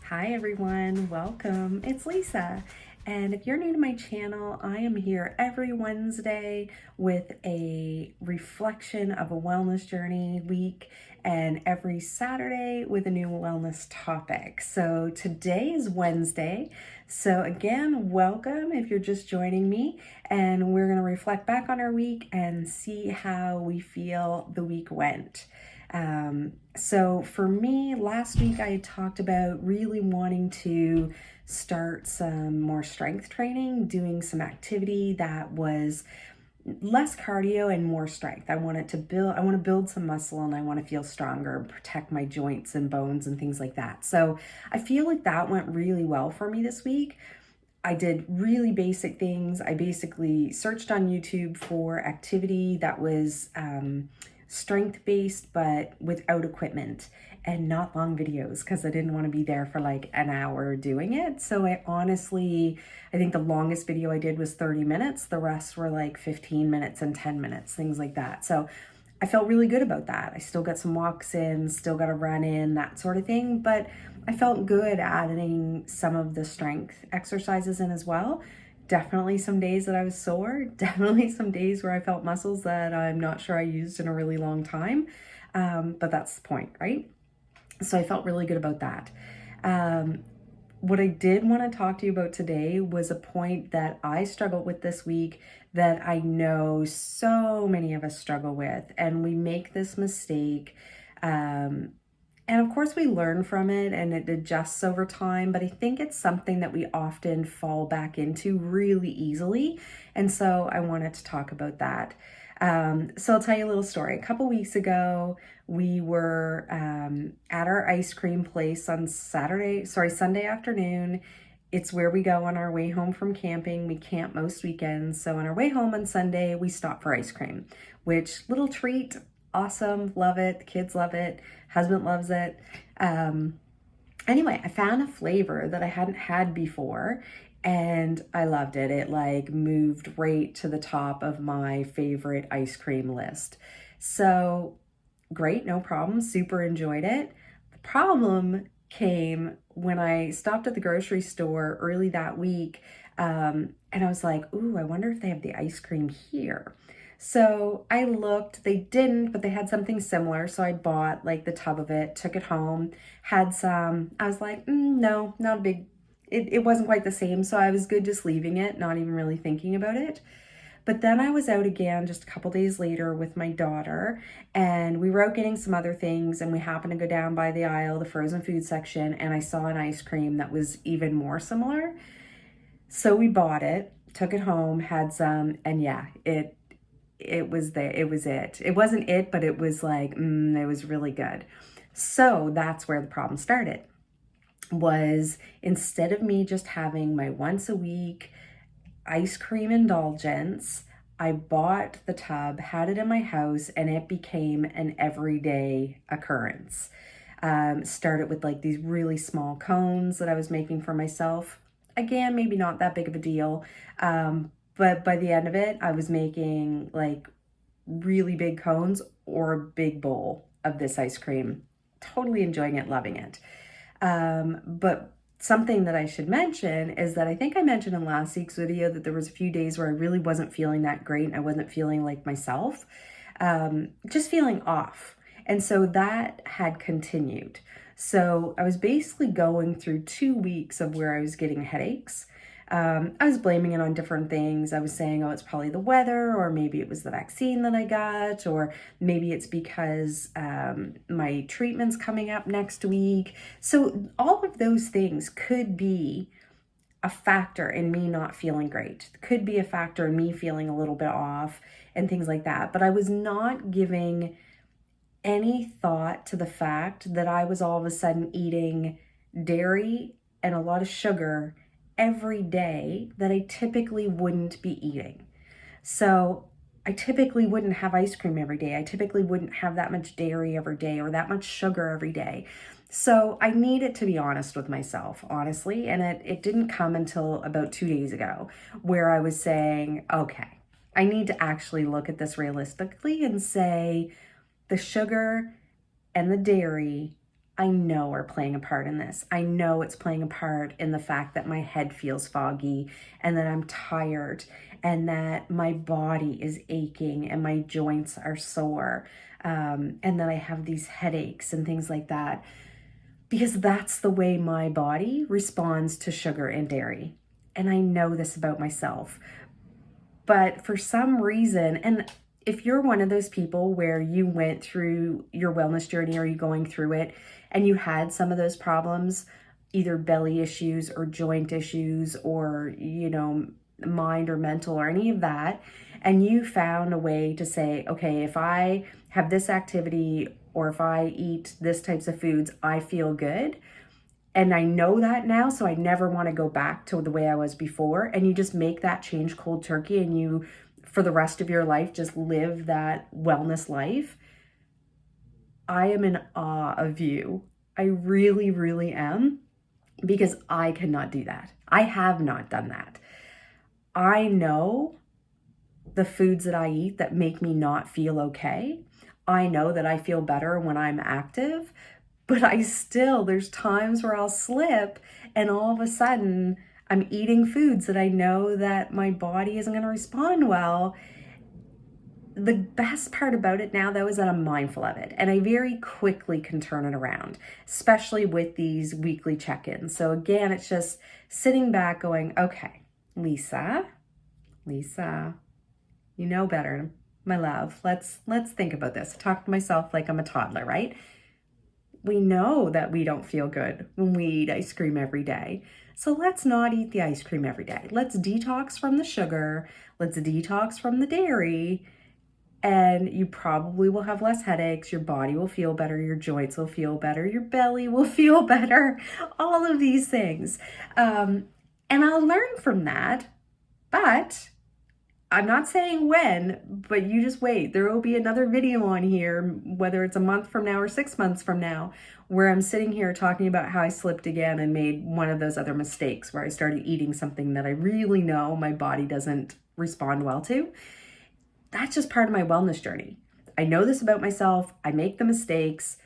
Hi everyone, welcome. It's Lisa. And if you're new to my channel, I am here every Wednesday with a reflection of a wellness journey week and every Saturday with a new wellness topic. So today is Wednesday. So again, welcome if you're just joining me, and we're going to reflect back on our week and see how we feel the week went. So for me, last week I talked about really wanting to start some more strength training, doing some activity that was less cardio and more strength. I want to build some muscle, and I want to feel stronger and protect my joints and bones and things like that. So I feel like that went really well for me this week. I did really basic things. I basically searched on YouTube for activity that was strength-based but without equipment and not long videos, because I didn't want to be there for like an hour doing it. So I think the longest video I did was 30 minutes. The rest were like 15 minutes and 10 minutes, things like that. So I felt really good about that. I still got some walks in, still got a run in, that sort of thing. But I felt good adding some of the strength exercises in as well. Definitely some days that I was sore, definitely some days where I felt muscles that I'm not sure I used in a really long time. But that's the point, right? So I felt really good about that. What I did want to talk to you about today was a point that I struggled with this week that I know so many of us struggle with, and we make this mistake. And of course we learn from it and it adjusts over time, but I think it's something that we often fall back into really easily. And so I wanted to talk about that. So I'll tell you a little story. A couple weeks ago, we were at our ice cream place on Sunday afternoon. It's where we go on our way home from camping. We camp most weekends. So on our way home on Sunday, we stop for ice cream, which little treat, awesome, love it. The kids love it. Husband loves it. Anyway, I found a flavor that I hadn't had before, and I loved it. It like moved right to the top of my favorite ice cream list. So great, no problem, super enjoyed it. The problem came when I stopped at the grocery store early that week, and I was like, ooh, I wonder if they have the ice cream here. So I looked, they didn't, but they had something similar. So I bought like the tub of it, took it home, had some. I was like, no, not a big, it wasn't quite the same. So I was good just leaving it, not even really thinking about it. But then I was out again just a couple days later with my daughter, and we were out getting some other things, and we happened to go down by the aisle, the frozen food section, and I saw an ice cream that was even more similar. So we bought it, took it home, had some, and yeah, it was there. It was it. It wasn't it, but it was like, it was really good. So that's where the problem started, was instead of me just having my once a week ice cream indulgence, I bought the tub, had it in my house, and it became an everyday occurrence. Started with like these really small cones that I was making for myself. Again, maybe not that big of a deal. But by the end of it, I was making like really big cones or a big bowl of this ice cream. Totally enjoying it, loving it. But something that I should mention is that I think I mentioned in last week's video that there was a few days where I really wasn't feeling that great and I wasn't feeling like myself, just feeling off. And so that had continued. So I was basically going through 2 weeks of where I was getting headaches. I was blaming it on different things. I was saying, oh, it's probably the weather, or maybe it was the vaccine that I got, or maybe it's because my treatment's coming up next week. So all of those things could be a factor in me not feeling great. Could be a factor in me feeling a little bit off and things like that. But I was not giving any thought to the fact that I was all of a sudden eating dairy and a lot of sugar every day that I typically wouldn't be eating. So I typically wouldn't have ice cream every day. I typically wouldn't have that much dairy every day or that much sugar every day. So I needed to be honest with myself, honestly. And it didn't come until about 2 days ago where I was saying, okay, I need to actually look at this realistically and say the sugar and the dairy I know are playing a part in this. I know it's playing a part in the fact that my head feels foggy and that I'm tired and that my body is aching and my joints are sore, and that I have these headaches and things like that, because that's the way my body responds to sugar and dairy. And I know this about myself. But for some reason, and if you're one of those people where you went through your wellness journey or you're going through it and you had some of those problems, either belly issues or joint issues or, mind or mental or any of that, and you found a way to say, okay, if I have this activity or if I eat this types of foods, I feel good. And I know that now, so I never want to go back to the way I was before. And you just make that change cold turkey and you, for the rest of your life, just live that wellness life. I am in awe of you. I really, really am, because I cannot do that. I have not done that. I know the foods that I eat that make me not feel okay. I know that I feel better when I'm active, but there's times where I'll slip and all of a sudden I'm eating foods that I know that my body isn't going to respond well. The best part about it now, though, is that I'm mindful of it and I very quickly can turn it around, especially with these weekly check-ins. So again, it's just sitting back going, okay, Lisa, you know better, my love. Let's think about this. I talk to myself like I'm a toddler, right? We know that we don't feel good when we eat ice cream every day. So let's not eat the ice cream every day. Let's detox from the sugar. Let's detox from the dairy. And you probably will have less headaches. Your body will feel better. Your joints will feel better. Your belly will feel better. All of these things. And I'll learn from that. But I'm not saying when, but you just wait. There will be another video on here, whether it's a month from now or 6 months from now, where I'm sitting here talking about how I slipped again and made one of those other mistakes where I started eating something that I really know my body doesn't respond well to. That's just part of my wellness journey. I know this about myself. I make the mistakes.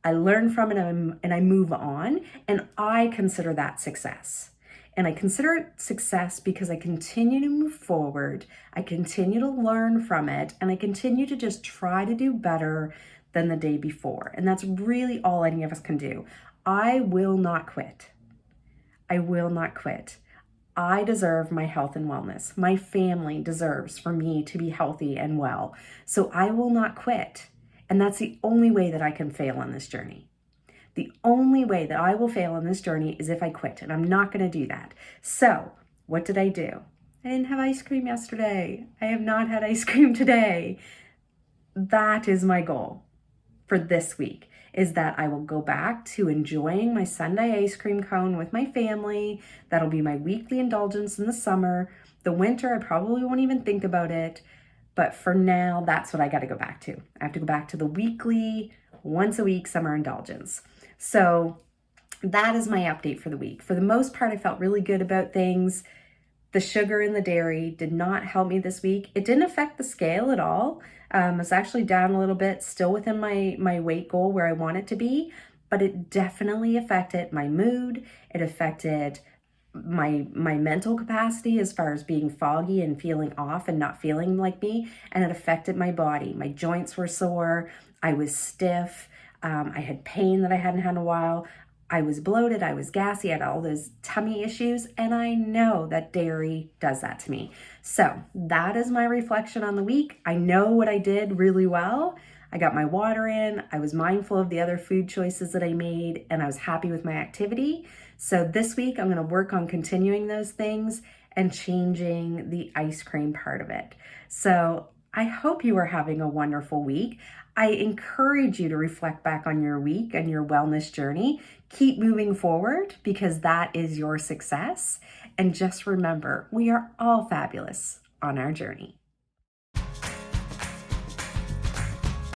I learn from it and I move on. And I consider that success. And I consider it success because I continue to move forward, I continue to learn from it, and I continue to just try to do better than the day before. And that's really all any of us can do. I will not quit. I will not quit. I deserve my health and wellness. My family deserves for me to be healthy and well. So I will not quit. And that's the only way that I can fail on this journey. The only way that I will fail on this journey is if I quit, and I'm not going to do that. So what did I do? I didn't have ice cream yesterday. I have not had ice cream today. That is my goal for this week, is that I will go back to enjoying my Sunday ice cream cone with my family. That'll be my weekly indulgence in the summer. The winter, I probably won't even think about it. But for now, that's what I got to go back to. I have to go back to the weekly, once a week summer indulgence. So that is my update for the week. For the most part, I felt really good about things. The sugar and the dairy did not help me this week. It didn't affect the scale at all. I was actually down a little bit, still within my weight goal where I want it to be, but it definitely affected my mood. It affected my mental capacity as far as being foggy and feeling off and not feeling like me. And it affected my body. My joints were sore. I was stiff. I had pain that I hadn't had in a while. I was bloated, I was gassy, I had all those tummy issues, and I know that dairy does that to me. So that is my reflection on the week. I know what I did really well. I got my water in, I was mindful of the other food choices that I made, and I was happy with my activity. So this week I'm going to work on continuing those things and changing the ice cream part of it. So I hope you are having a wonderful week. I encourage you to reflect back on your week and your wellness journey. Keep moving forward because that is your success. And just remember, we are all fabulous on our journey.